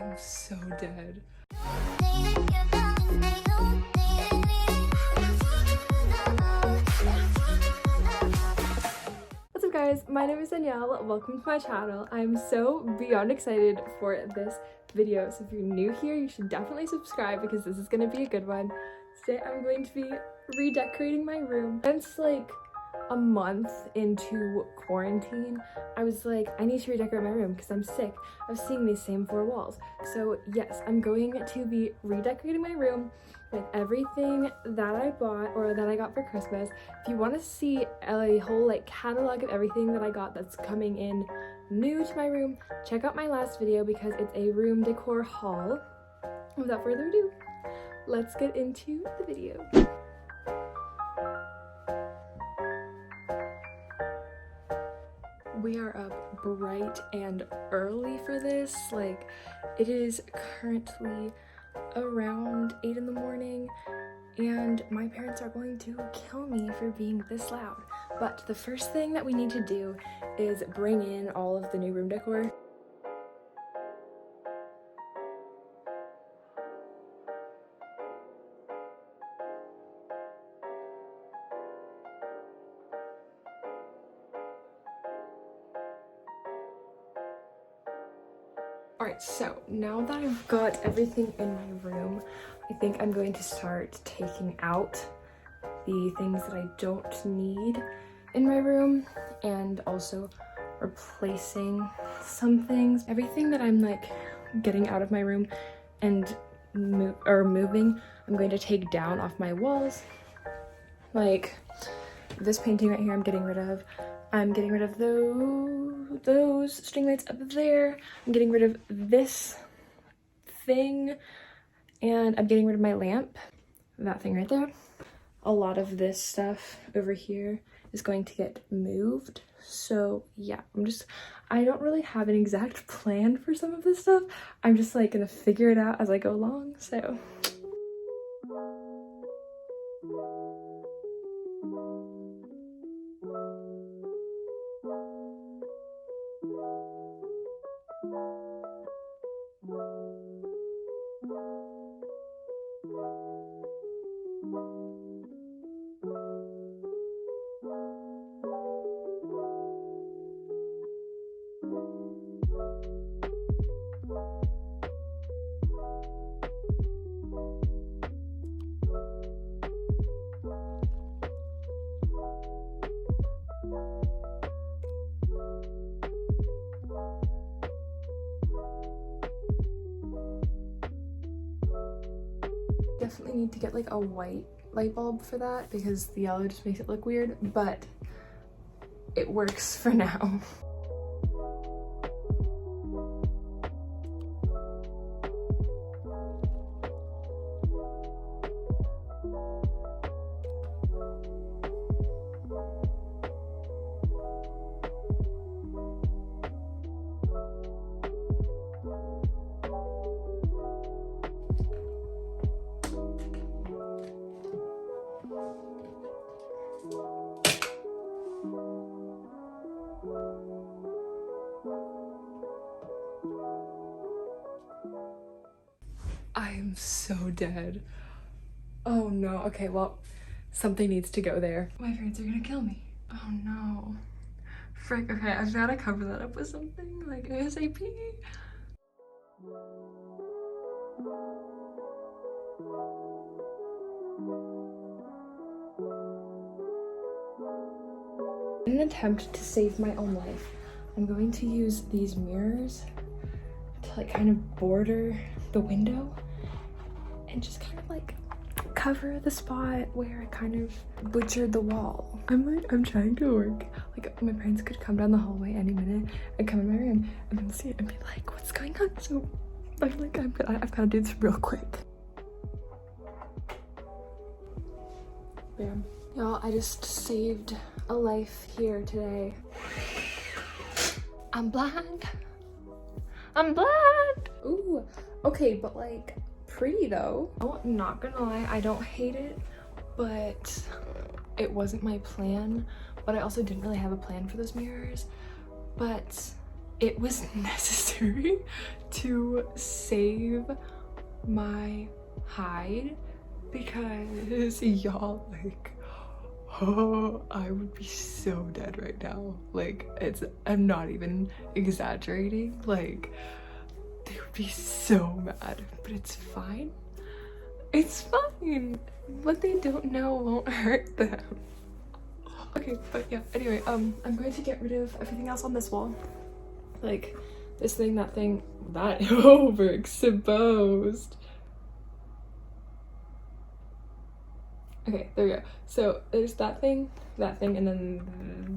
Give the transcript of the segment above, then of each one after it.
I'm so dead. What's up guys, my name is Danielle, welcome to my channel. I'm so beyond excited for this video, so if you're new here, you should definitely subscribe because this is going to be a good one. Today I'm going to be redecorating my room. Since like a month into quarantine, I was like, I need to redecorate my room because I'm sick of seeing these same four walls. So yes, I'm going to be redecorating my room with everything that I bought or that I got for Christmas. If you want to see a whole like catalog of everything that I got that's coming in new to my room, check out my last video because it's a room decor haul. Without further ado, let's get into the video. We are up bright and early for this. Like, it is currently around 8 in the morning and my parents are going to kill me for being this loud. But the first thing that we need to do is bring in all of the new room decor. Alright, so now that I've got everything in my room, I think I'm going to start taking out the things that I don't need in my room and also replacing some things. Everything that I'm like getting out of my room and moving, I'm going to take down off my walls. Like this painting right here, I'm getting rid of. I'm getting rid of those string lights up there. I'm getting rid of this thing, and I'm getting rid of my lamp, that thing right there. A lot of this stuff over here is going to get moved. So yeah, I don't really have an exact plan for some of this stuff. I'm just like gonna figure it out as I go along, so. Definitely need to get like a white light bulb for that because the yellow just makes it look weird, but it works for now. I'm so dead. Oh no. Okay, well, something needs to go there. My parents are gonna kill me. Oh no. Frick. Okay, I've gotta cover that up with something like ASAP. In an attempt to save my own life, I'm going to use these mirrors to like kind of border the window and just kind of like cover the spot where I kind of butchered the wall. I'm trying to work. Like my parents could come down the hallway any minute and come in my room and then see it and be like, what's going on? So I'm like, I've got to do this real quick. Bam. Y'all, I just saved a life here today. I'm blind. I'm blind. Ooh, okay, but like pretty though. Oh, I'm not gonna lie, I don't hate it, but it wasn't my plan. But I also didn't really have a plan for those mirrors. But it was necessary to save my hide because y'all, like, oh, I would be so dead right now. Like, I'm not even exaggerating. Like, they would be so mad, but it's fine. It's fine. What they don't know won't hurt them. Okay, but yeah, anyway, I'm going to get rid of everything else on this wall. Like, this thing, that overexposed. Okay, there we go. So there's that thing, and then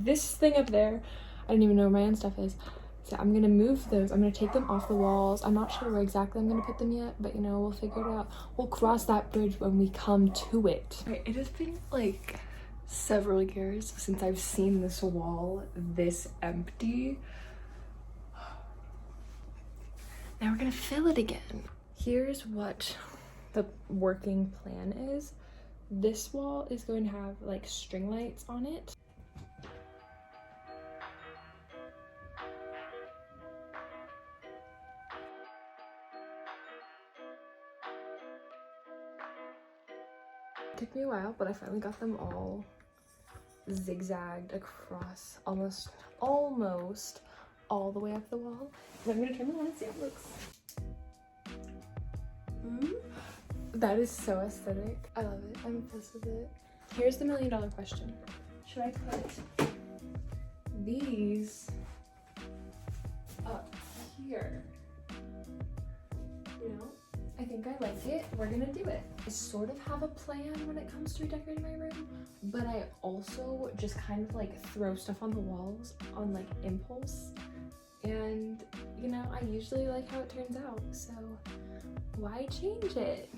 this thing up there. I don't even know where my own stuff is. So I'm gonna move those. I'm gonna take them off the walls. I'm not sure where exactly I'm gonna put them yet, but you know, we'll figure it out. We'll cross that bridge when we come to it. Okay, it has been like several years since I've seen this wall this empty. Now we're gonna fill it again. Here's what the working plan is. This wall is going to have like string lights on it. It took me a while, but I finally got them all zigzagged across almost all the way up the wall. And I'm gonna turn them on and see how it looks. That is so aesthetic. I love it. I'm obsessed with it. Here's the $1,000,000 question. Should I put these up here? You know? I think I like it. We're gonna do it. I sort of have a plan when it comes to decorating my room, but I also just kind of like throw stuff on the walls on like impulse. And you know, I usually like how it turns out, so why change it?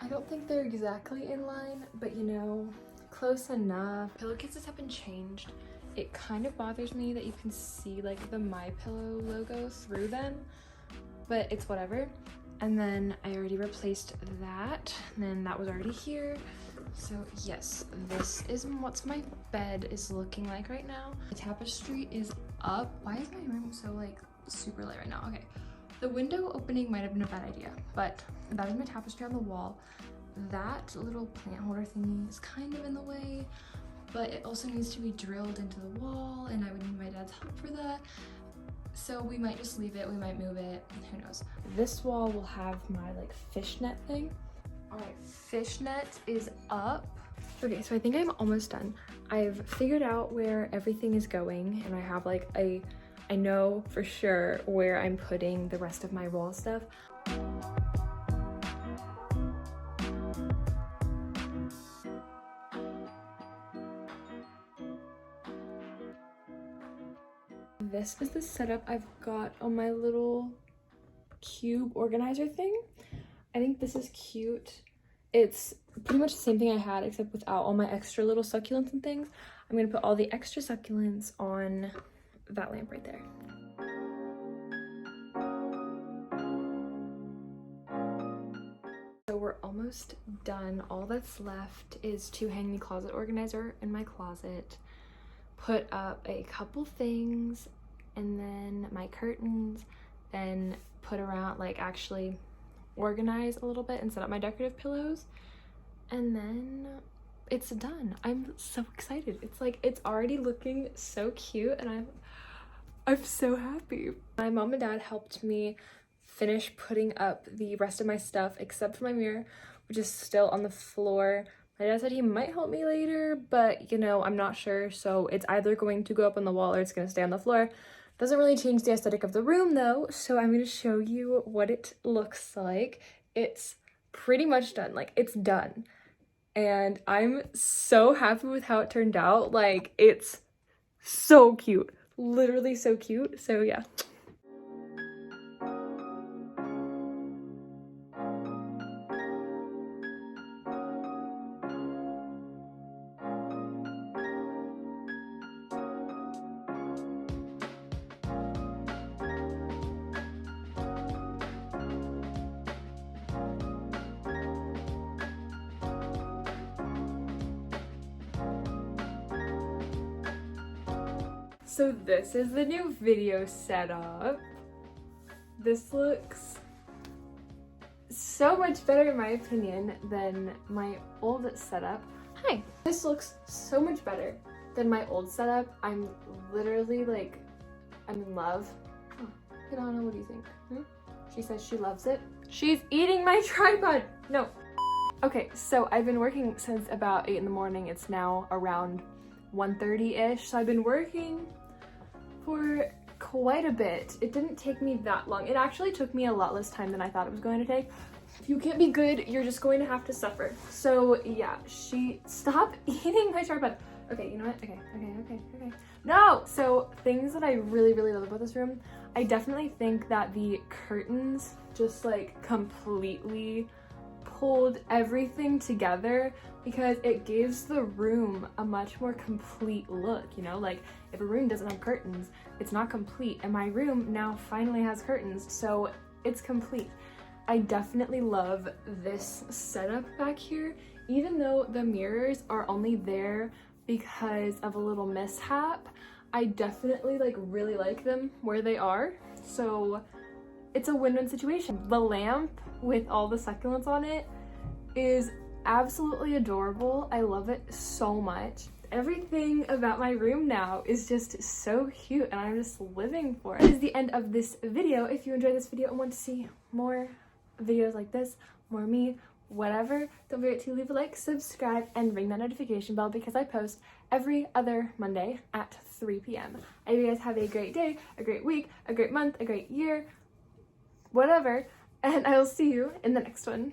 I don't think they're exactly in line, but you know, close enough. Pillowcases have been changed. It kind of bothers me that you can see like the My Pillow logo through them, but it's whatever. And then I already replaced that, and then that was already here. So yes, this is what my bed is looking like right now. The tapestry is up. Why is my room so like super light right now? Okay, the window opening might have been a bad idea, but that is my tapestry on the wall. That little plant holder thingy is kind of in the way, but it also needs to be drilled into the wall, and I would need my dad's help for that. So we might just leave it, we might move it, who knows. This wall will have my like fishnet thing. All right, fishnet is up. Okay, so I think I'm almost done. I've figured out where everything is going, and I have like I know for sure where I'm putting the rest of my wall stuff. This is the setup I've got on my little cube organizer thing. I think this is cute. It's pretty much the same thing I had, except without all my extra little succulents and things. I'm gonna put all the extra succulents on that lamp right there. So we're almost done. All that's left is to hang the closet organizer in my closet, put up a couple things, and then my curtains, then put around, like actually organize a little bit and set up my decorative pillows, and then it's done. I'm so excited. It's like, it's already looking so cute, and I'm so happy. My mom and dad helped me finish putting up the rest of my stuff except for my mirror, which is still on the floor. My dad said he might help me later, but you know, I'm not sure, so it's either going to go up on the wall or it's going to stay on the floor. Doesn't really change the aesthetic of the room though, so I'm going to show you what it looks like. It's pretty much done. Like, it's done. And I'm so happy with how it turned out. Like, it's so cute. Literally so cute. So yeah. So this is the new video setup. This looks so much better in my opinion than my old setup. Hi! This looks so much better than my old setup. I'm literally like, I'm in love. Oh, Dani, what do you think? She says she loves it. She's eating my tripod! No. Okay, so I've been working since about 8 in the morning. It's now around 1:30-ish. So I've been working for quite a bit. It didn't take me that long. It actually took me a lot less time than I thought it was going to take. If you can't be good, you're just going to have to suffer. So yeah, stop eating my tripod. Okay, you know what? Okay. No! So things that I really love about this room, I definitely think that the curtains just like completely pulled everything together because it gives the room a much more complete look, you know? Like if a room doesn't have curtains, it's not complete, and my room now finally has curtains, so it's complete. I definitely love this setup back here, even though the mirrors are only there because of a little mishap. I definitely like really like them where they are, so it's a win-win situation. The lamp with all the succulents on it is absolutely adorable. I love it so much. Everything about my room now is just so cute and I'm just living for it. This is the end of this video. If you enjoyed this video and want to see more videos like this, more me, whatever, don't forget to leave a like, subscribe, and ring that notification bell because I post every other Monday at 3 p.m. I hope you guys have a great day, a great week, a great month, a great year, whatever, and I will see you in the next one.